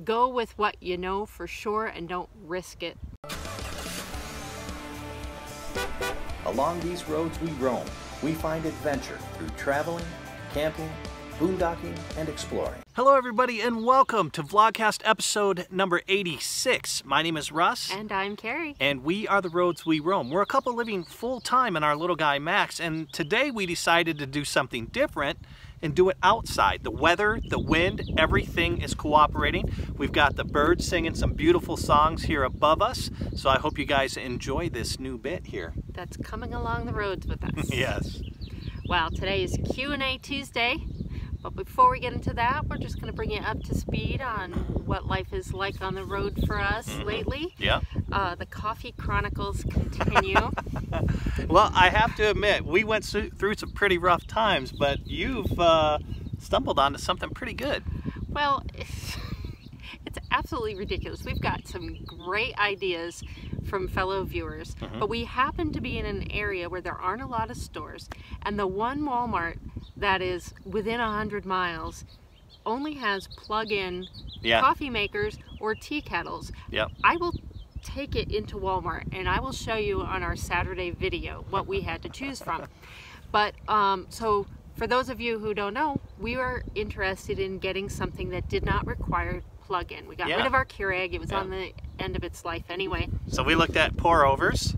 Go with what you know for sure and don't risk it. Along these roads we roam, we find adventure through traveling, camping, boondocking, and exploring. Hello everybody and welcome to Vlogcast episode number 86. My name is Russ. And I'm Kerry. And we are the Roads We Roam. We're a couple living full-time in our little guy Max, and today we decided to do something different and do it outside. The weather, the wind, everything is cooperating. We've got the birds singing some beautiful songs here above us, so I hope you guys enjoy this new bit here. That's coming along the roads with us. Yes. Well, today is Q&A Tuesday. But before we get into that, we're just going to bring you up to speed on what life is like on the road for us lately. Yeah. The Coffee Chronicles continue. Well, I have to admit, we went through some pretty rough times, but you've stumbled onto something pretty good. Well, it's absolutely ridiculous. We've got some great ideas from fellow viewers, but we happen to be in an area where there aren't a lot of stores, and the one Walmart that is within 100 miles only has plug-in coffee makers or tea kettles. Yep. I will take it into Walmart and I will show you on our Saturday video what we had to choose from. But so for those of you who don't know, we were interested in getting something that did not require plug-in. We got rid of our Keurig. It was on the end of its life anyway. So we looked at pour-overs.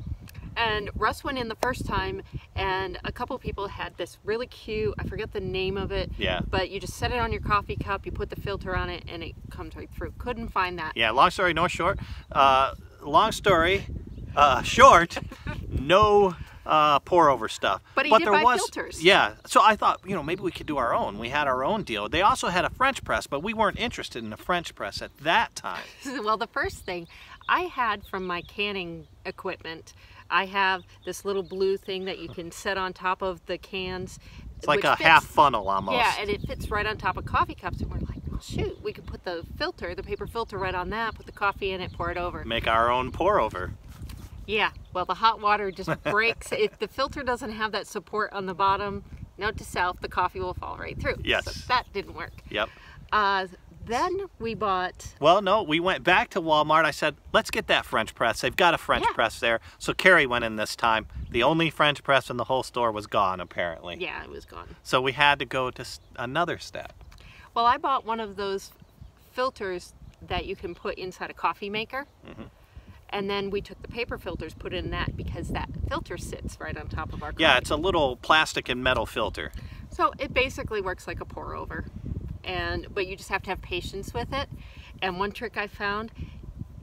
And Russ went in the first time, and a couple people had this really cute, I forget the name of it, but you just set it on your coffee cup, you put the filter on it, and it comes right through. Couldn't find that. Yeah, long story, no short. Long story, short, no pour-over stuff. But he did buy filters. Yeah, so I thought, you know, maybe we could do our own. We had our own deal. They also had a French press, but we weren't interested in a French press at that time. Well, the first thing I had from my canning equipment, I have this little blue thing that you can set on top of the cans. It's like a half funnel almost. Yeah, and it fits right on top of coffee cups. And we're like, well, shoot, we could put the filter, the paper filter right on that, put the coffee in it, pour it over. Make our own pour over. Yeah, well, the hot water just breaks. If the filter doesn't have that support on the bottom, note to self, the coffee will fall right through. Yes. So that didn't work. Yep. Then we bought... Well, no, we went back to Walmart. I said, let's get that French press. They've got a French press there. So Kerry went in this time. The only French press in the whole store was gone, apparently. Yeah, it was gone. So we had to go to another step. Well, I bought one of those filters that you can put inside a coffee maker. And then we took the paper filters, put in that, because that filter sits right on top of our coffee. Yeah, it's a little plastic and metal filter. So it basically works like a pour over. But you just have to have patience with it. And one trick I found,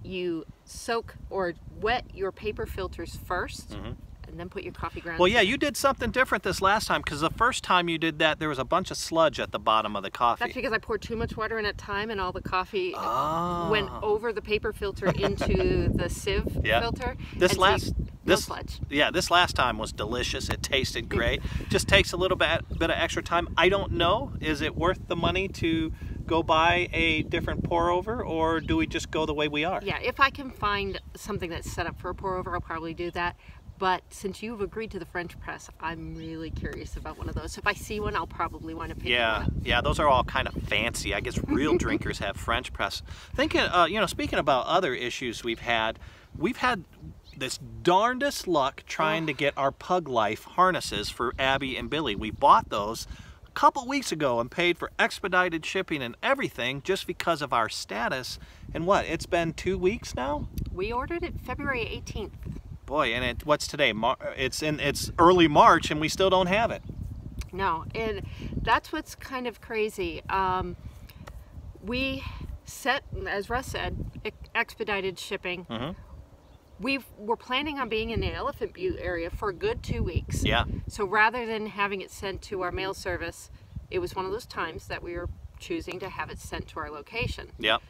you soak or wet your paper filters first, and then put your coffee grounds. Well, yeah, you did something different this last time, because the first time you did that, there was a bunch of sludge at the bottom of the coffee. That's because I poured too much water in at a time, and all the coffee went over the paper filter into the sieve filter. This last time was delicious. It tasted great. Just takes a little bit of extra time. I don't know, is it worth the money to go buy a different pour over, or do we just go the way we are? Yeah, if I can find something that's set up for a pour over, I'll probably do that. But since you've agreed to the French press, I'm really curious about one of those. So if I see one, I'll probably want to pick one up. Yeah, those are all kind of fancy. I guess real drinkers have French press. Thinking, you know, speaking about other issues we've had this darndest luck trying to get our Pug Life harnesses for Abby and Billy. We bought those a couple weeks ago and paid for expedited shipping and everything just because of our status. And what, it's been 2 weeks now? We ordered it February 18th. Boy, and what's today? It's early March and we still don't have it. No, and that's what's kind of crazy. We set, as Russ said, expedited shipping. We're planning on being in the Elephant Butte area for a good 2 weeks. Yeah. So rather than having it sent to our mail service, it was one of those times that we were choosing to have it sent to our location. Yep.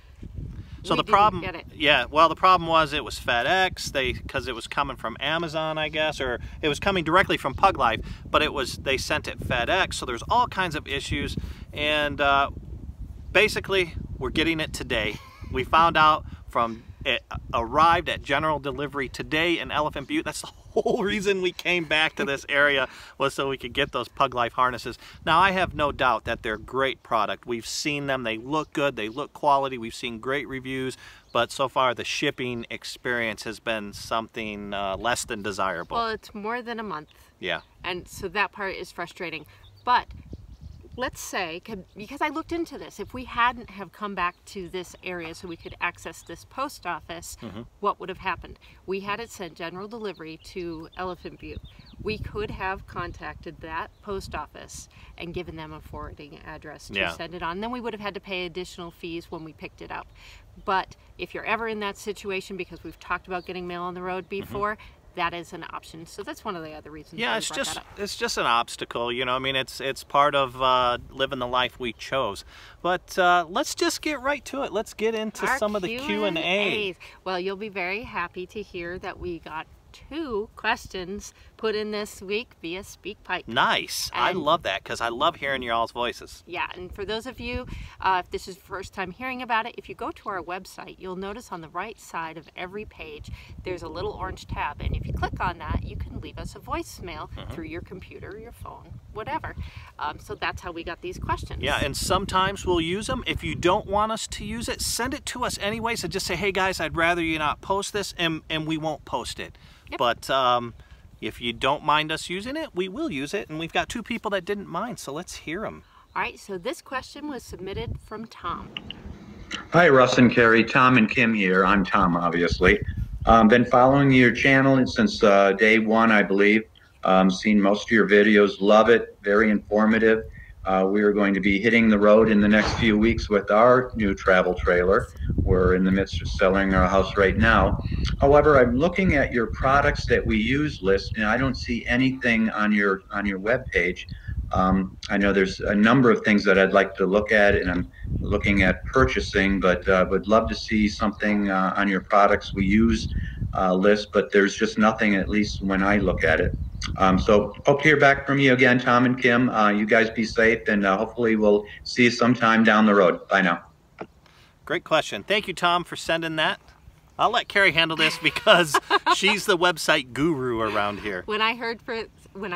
So the problem, the problem was it was FedEx, because it was coming from Amazon, I guess, or it was coming directly from Pug Life, but they sent it FedEx, so there's all kinds of issues, and basically we're getting it today. We found out from It arrived at general delivery today in Elephant Butte. That's the whole reason we came back to this area, was so we could get those Pug Life harnesses. Now, I have no doubt that they're great product. We've seen them. They look good. They look quality. We've seen great reviews. But so far, the shipping experience has been something less than desirable. Well, it's more than a month. Yeah. And so that part is frustrating. But let's say, because I looked into this, if we hadn't have come back to this area so we could access this post office, what would have happened? We had it sent general delivery to Elephant Butte. We could have contacted that post office and given them a forwarding address to send it on. Then we would have had to pay additional fees when we picked it up. But if you're ever in that situation, because we've talked about getting mail on the road before, that is an option. So that's one of the other reasons. Yeah, it's just an obstacle, you know. I mean, it's part of living the life we chose. But let's just get right to it. Let's get into some of the Q&A. Well, you'll be very happy to hear that we got 2 questions put in this week via SpeakPipe. Nice. I love that, because I love hearing your all's voices. Yeah, and for those of you, if this is your first time hearing about it, if you go to our website, you'll notice on the right side of every page, there's a little orange tab. And if you click on that, you can leave us a voicemail through your computer, your phone, whatever. So that's how we got these questions. Yeah, and sometimes we'll use them. If you don't want us to use it, send it to us anyway. So just say, hey guys, I'd rather you not post this, and we won't post it. Yep. But if you don't mind us using it, we will use it. And we've got 2 people that didn't mind, so let's hear them. All right, so this question was submitted from Tom. Hi, Russ and Kerry. Tom and Kim here. I'm Tom, obviously. Been following your channel since day 1, I believe. Seen most of your videos. Love it. Very informative. We are going to be hitting the road in the next few weeks with our new travel trailer. We're in the midst of selling our house right now. However, I'm looking at your products that we use list, and I don't see anything on your webpage. I know there's a number of things that I'd like to look at, and I'm looking at purchasing, but would love to see something on your products we use list, but there's just nothing, at least when I look at it. So hope to hear back from you again, Tom and Kim. You guys be safe, and hopefully we'll see you sometime down the road. Bye now. Great question. Thank you, Tom, for sending that. I'll let Kerry handle this because she's the website guru around here. When I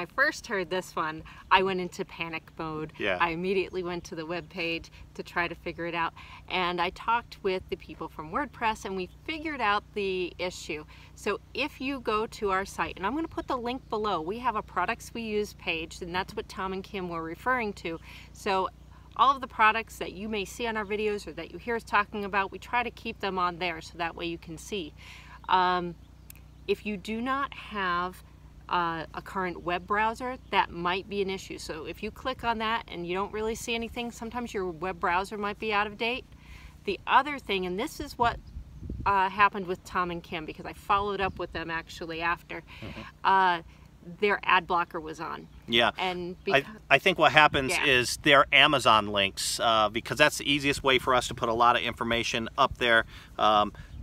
first heard this one, I went into panic mode. Yeah. I immediately went to the webpage to try to figure it out. And I talked with the people from WordPress, and we figured out the issue. So if you go to our site, and I'm going to put the link below, we have a products we use page, and that's what Tom and Kim were referring to. So all of the products that you may see on our videos or that you hear us talking about, we try to keep them on there so that way you can see. If you do not have a current web browser, that might be an issue. So if you click on that and you don't really see anything, sometimes your web browser might be out of date. The other thing, and this is what happened with Tom and Kim, because I followed up with them actually after, their ad blocker was on. Yeah, and I think what happens is their Amazon links, because that's the easiest way for us to put a lot of information up there.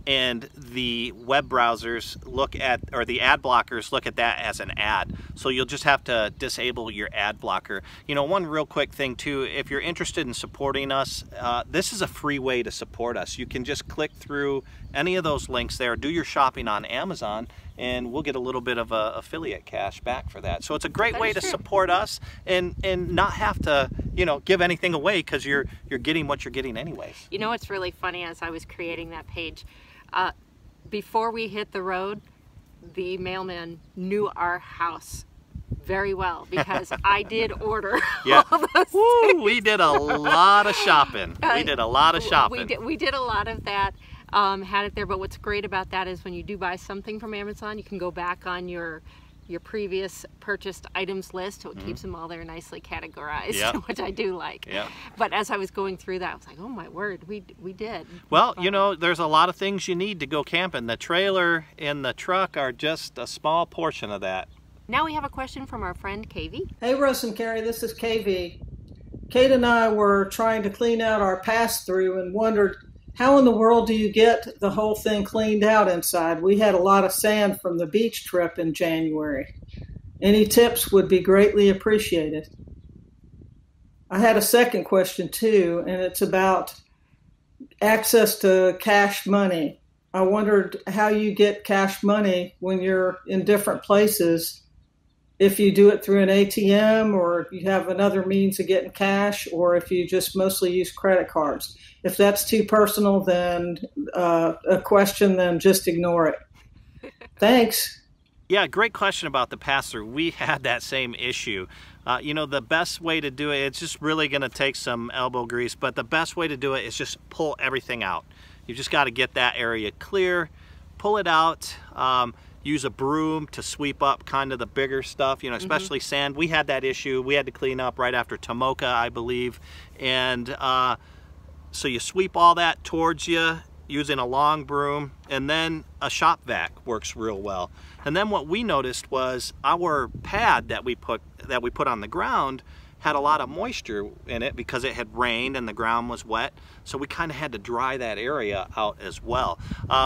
And the web browsers look at, or the ad blockers look at that as an ad. So you'll just have to disable your ad blocker. You know, one real quick thing too, if you're interested in supporting us, this is a free way to support us. You can just click through any of those links there, do your shopping on Amazon, and we'll get a little bit of affiliate cash back for that. So it's a great way to support us and not have to, you know, give anything away, because you're getting what you're getting anyways. You know what's really funny, as I was creating that page, before we hit the road, the mailman knew our house very well, because I did order all those things. We did a lot of shopping. We did a lot of shopping. We did a lot of that, had it there. But what's great about that is when you do buy something from Amazon, you can go back on your previous purchased items list, so it keeps them all there nicely categorized, which I do like. But as I was going through that, I was like, oh my word, we did. Well, you know, there's a lot of things you need to go camping. The trailer and the truck are just a small portion of that. Now we have a question from our friend KV. Hey Russ and Kerry, this is KV. Kate and I were trying to clean out our pass-through and wondered, how in the world do you get the whole thing cleaned out inside? We had a lot of sand from the beach trip in January. Any tips would be greatly appreciated. I had a second question too, and it's about access to cash money. I wondered how you get cash money when you're in different places. If you do it through an ATM, or you have another means of getting cash, or if you just mostly use credit cards. If that's too personal, then a question, then just ignore it. Thanks. Yeah, great question about the pass-through. We had that same issue. You know, the best way to do it, it's just really going to take some elbow grease, but the best way to do it is just pull everything out. You've just got to get that area clear, pull it out, use a broom to sweep up kind of the bigger stuff, you know, especially sand. We had that issue. We had to clean up right after Tomoka, I believe. And so you sweep all that towards you using a long broom, and then a shop vac works real well. And then what we noticed was our pad that we put on the ground had a lot of moisture in it because it had rained and the ground was wet, so we kind of had to dry that area out as well.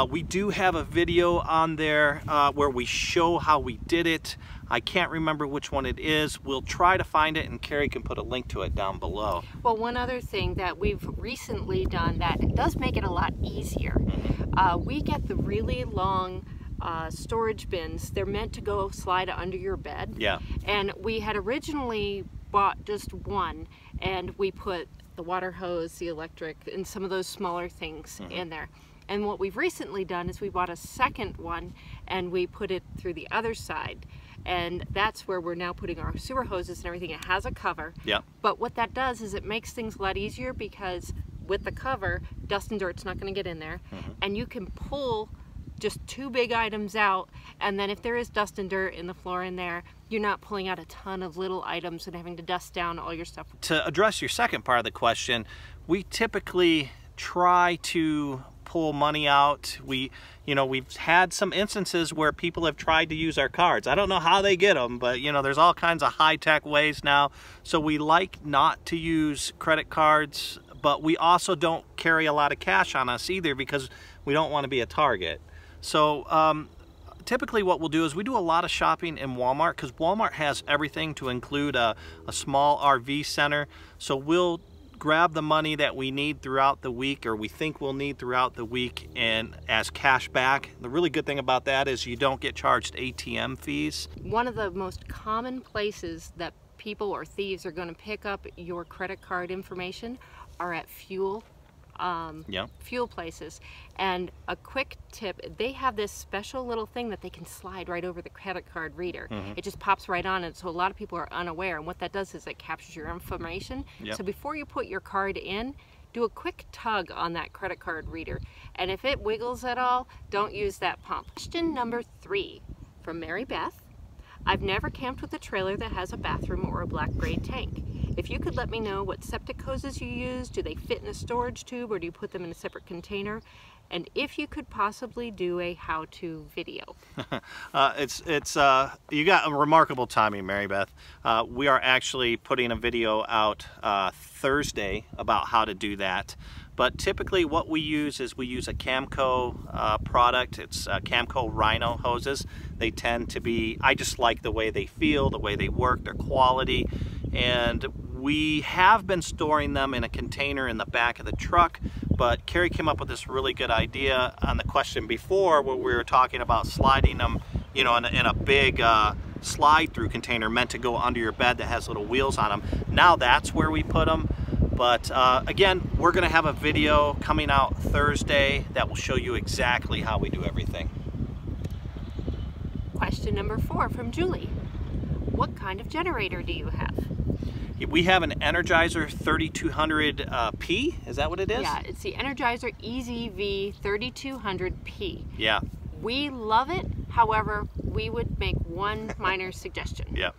We do have a video on there where we show how we did it. I can't remember which one it is. We'll try to find it, and Kerry can put a link to it down below. Well, one other thing that we've recently done that it does make it a lot easier, we get the really long storage bins. They're meant to go slide under your bed. Yeah. And we had originally bought just one, and we put the water hose, the electric, and some of those smaller things in there. And what we've recently done is we bought a second one, and we put it through the other side. And that's where we're now putting our sewer hoses and everything. It has a cover. Yeah. But what that does is it makes things a lot easier, because with the cover, dust and dirt's not going to get in there. And you can pull just 2 big items out, and then if there is dust and dirt in the floor in there, you're not pulling out a ton of little items and having to dust down all your stuff. To address your second part of the question, we typically try to pull money out. We've had some instances where people have tried to use our cards. I don't know how they get them, but you know, there's all kinds of high-tech ways now. So we like not to use credit cards, but we also don't carry a lot of cash on us either, because we don't want to be a target. So typically what we'll do is we do a lot of shopping in Walmart, because Walmart has everything to include a small RV center. So we'll grab the money that we need throughout the week, or we think we'll need throughout the week, and as cash back. The really good thing about that is you don't get charged ATM fees. One of the most common places that people or thieves are going to pick up your credit card information are at fuel places. And a quick tip, they have this special little thing that they can slide right over the credit card reader. It just pops right on it, so a lot of people are unaware, and what that does is it captures your information. So before you put your card in, do a quick tug on that credit card reader, and if it wiggles at all, don't use that pump. Question number 3 from Mary Beth. I've never camped with a trailer that has a bathroom or a black grade tank. If you could let me know what septic hoses you use, do they fit in a storage tube, or do you put them in a separate container? And if you could possibly do a how-to video. You got a remarkable timing, Mary Beth. We are actually putting a video out Thursday about how to do that. But typically what we use is we use a Camco product. It's Camco Rhino hoses. They tend to be, I just like the way they feel, the way they work, their quality. And we have been storing them in a container in the back of the truck, but Kerry came up with this really good idea on the question before, where we were talking about sliding them, you know, in a big slide-through container meant to go under your bed that has little wheels on them. Now that's where we put them. But again, we're going to have a video coming out Thursday that will show you exactly how we do everything. Question number 4 from Julie. What kind of generator do you have? We have an Energizer 3200P. Is that what it is? Yeah, it's the Energizer EZV 3200P. Yeah. We love it. However, we would make one minor suggestion. Yeah.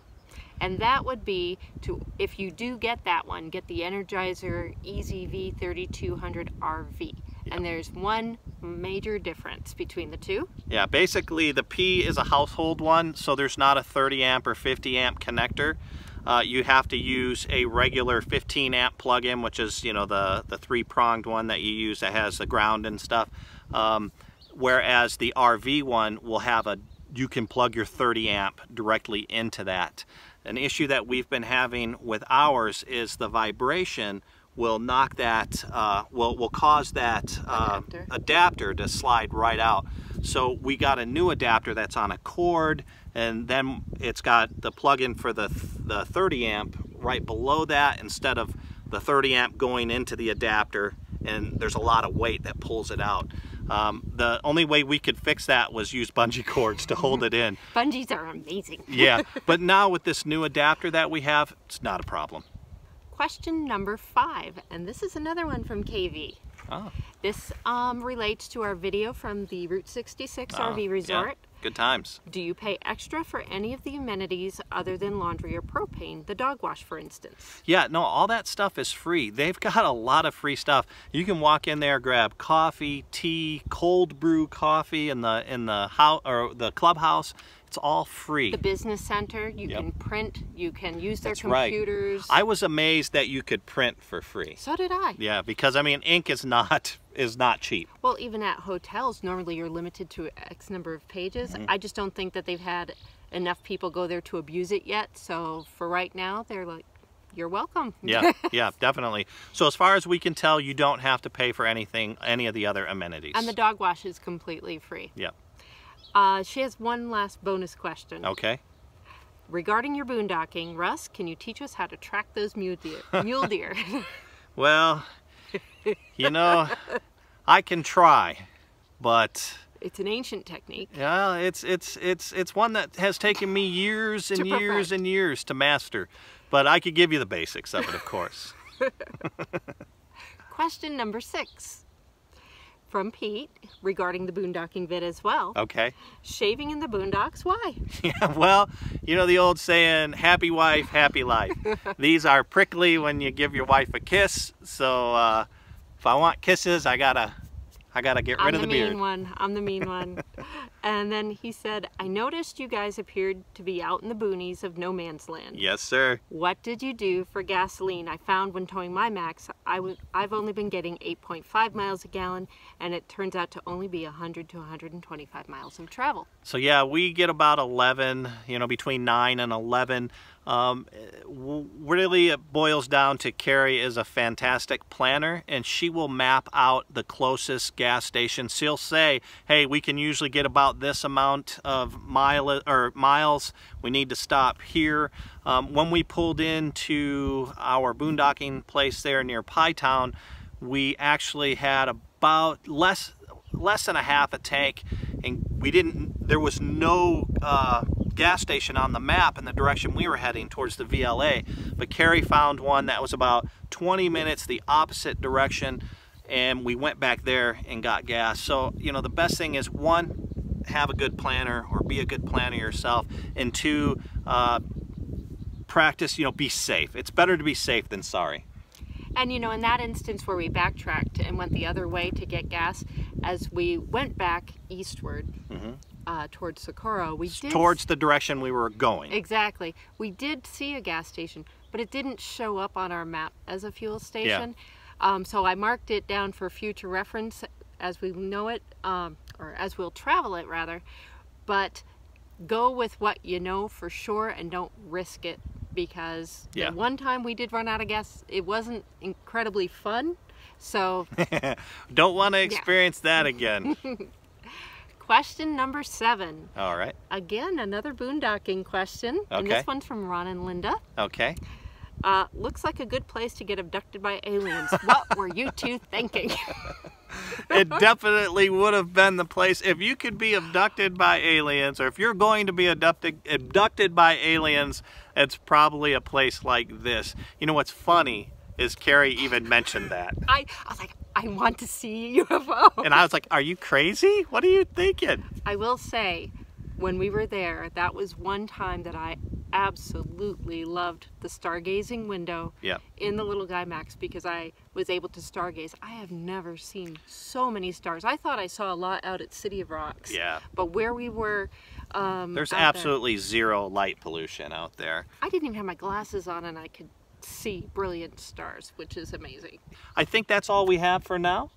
And that would be to, if you do get that one, get the Energizer EZV 3200 RV. Yep. And there's one major difference between the two. Yeah, basically the P is a household one, so there's not a 30 amp or 50 amp connector. You have to use a regular 15 amp plug-in, which is, you know, the 3-pronged one that you use that has the ground and stuff. Whereas the RV one will have you can plug your 30 amp directly into that. An issue that we've been having with ours is the vibration will knock that, will cause that adapter to slide right out. So we got a new adapter that's on a cord, and then it's got the plug-in for the 30 amp right below that instead of the 30 amp going into the adapter, and there's a lot of weight that pulls it out. The only way we could fix that was use bungee cords to hold it in. Bungees are amazing. Yeah, but now with this new adapter that we have, it's not a problem. Question number 5, and this is another one from KV. Oh. This relates to our video from the Route 66 RV Resort. Yeah. Good times. Do you pay extra for any of the amenities other than laundry or propane? The dog wash, for instance. Yeah, no, all that stuff is free. They've got a lot of free stuff. You can walk in there, grab coffee, tea, cold brew coffee in the house or the clubhouse. It's all free. The business center, you can print, you can use their That's computers. Right. I was amazed that you could print for free. So did I. Yeah, because I mean, ink is not cheap. Well, even at hotels, normally you're limited to X number of pages. I just don't think that they've had enough people go there to abuse it yet. So for right now, they're like, you're welcome. Yeah, yeah, definitely. So as far as we can tell, you don't have to pay for anything, any of the other amenities. And the dog wash is completely free. Yeah. She has one last bonus question. Okay. Regarding your boondocking, Russ, can you teach us how to track those mule deer? Well, you know, I can try, but it's an ancient technique. Yeah, it's one that has taken me years and years and years to master, but I could give you the basics of it, of course. Question number 6. From Pete, regarding the boondocking vid as well. Okay. Shaving in the boondocks, why? Yeah, well, you know the old saying, happy wife, happy life. These are prickly when you give your wife a kiss, so if I want kisses, I gotta get rid of the beard. I'm the mean one. And then he said, I noticed you guys appeared to be out in the boonies of no man's land. Yes, sir. What did you do for gasoline? I found when towing my Max, I've only been getting 8.5 miles a gallon, and it turns out to only be 100 to 125 miles of travel. So yeah, we get about 11, you know, between 9 and 11. Really it boils down to Kerry is a fantastic planner, and she will map out the closest gas station. She'll say, hey, we can usually get about this amount of miles. We need to stop here. When we pulled into our boondocking place there near Pie Town, we actually had about less than a half a tank, and there was no gas station on the map in the direction we were heading towards the VLA, but Kerry found one that was about 20 minutes the opposite direction, and we went back there and got gas. So, you know, the best thing is, 1, have a good planner or be a good planner yourself, and 2, practice, you know, be safe. It's better to be safe than sorry. And you know, in that instance where we backtracked and went the other way to get gas, as we went back eastward towards Socorro, towards the direction we were going. Exactly. We did see a gas station, but it didn't show up on our map as a fuel station. Yeah. So I marked it down for future reference as we know it, or as we'll travel it rather. But go with what you know for sure and don't risk it, because the one time we did run out of gas, it wasn't incredibly fun. So don't want to experience that again. Question number 7. All right. Again, another boondocking question. Okay. And this one's from Ron and Linda. Okay. Looks like a good place to get abducted by aliens. What were you two thinking? It definitely would have been the place. If you could be abducted by aliens, or if you're going to be abducted by aliens, it's probably a place like this. You know what's funny is Kerry even mentioned that. I was like, I want to see a UFO. And I was like, are you crazy? What are you thinking? I will say, when we were there, that was one time that I absolutely loved the stargazing window in the little guy Max, because I was able to stargaze. I have never seen so many stars. I thought I saw a lot out at City of Rocks. Yeah. But where we were, there's absolutely zero light pollution out there. I didn't even have my glasses on, and I could see brilliant stars, which is amazing. I think that's all we have for now.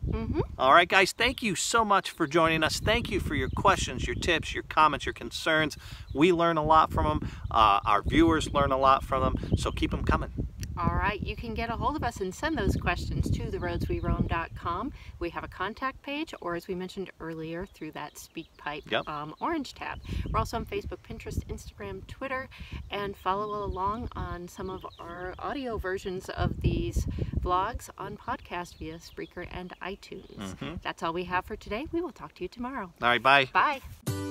All right, guys, thank you so much for joining us. Thank you for your questions, your tips, your comments, your concerns. We learn a lot from them. Our viewers learn a lot from them, so keep them coming. All right, you can get a hold of us and send those questions to theroadsweroam.com. We have a contact page, or as we mentioned earlier, through that SpeakPipe orange tab. We're also on Facebook, Pinterest, Instagram, Twitter, and follow along on some of our audio versions of these vlogs on podcast via Spreaker and iTunes. That's all we have for today. We will talk to you tomorrow. All right, bye. Bye.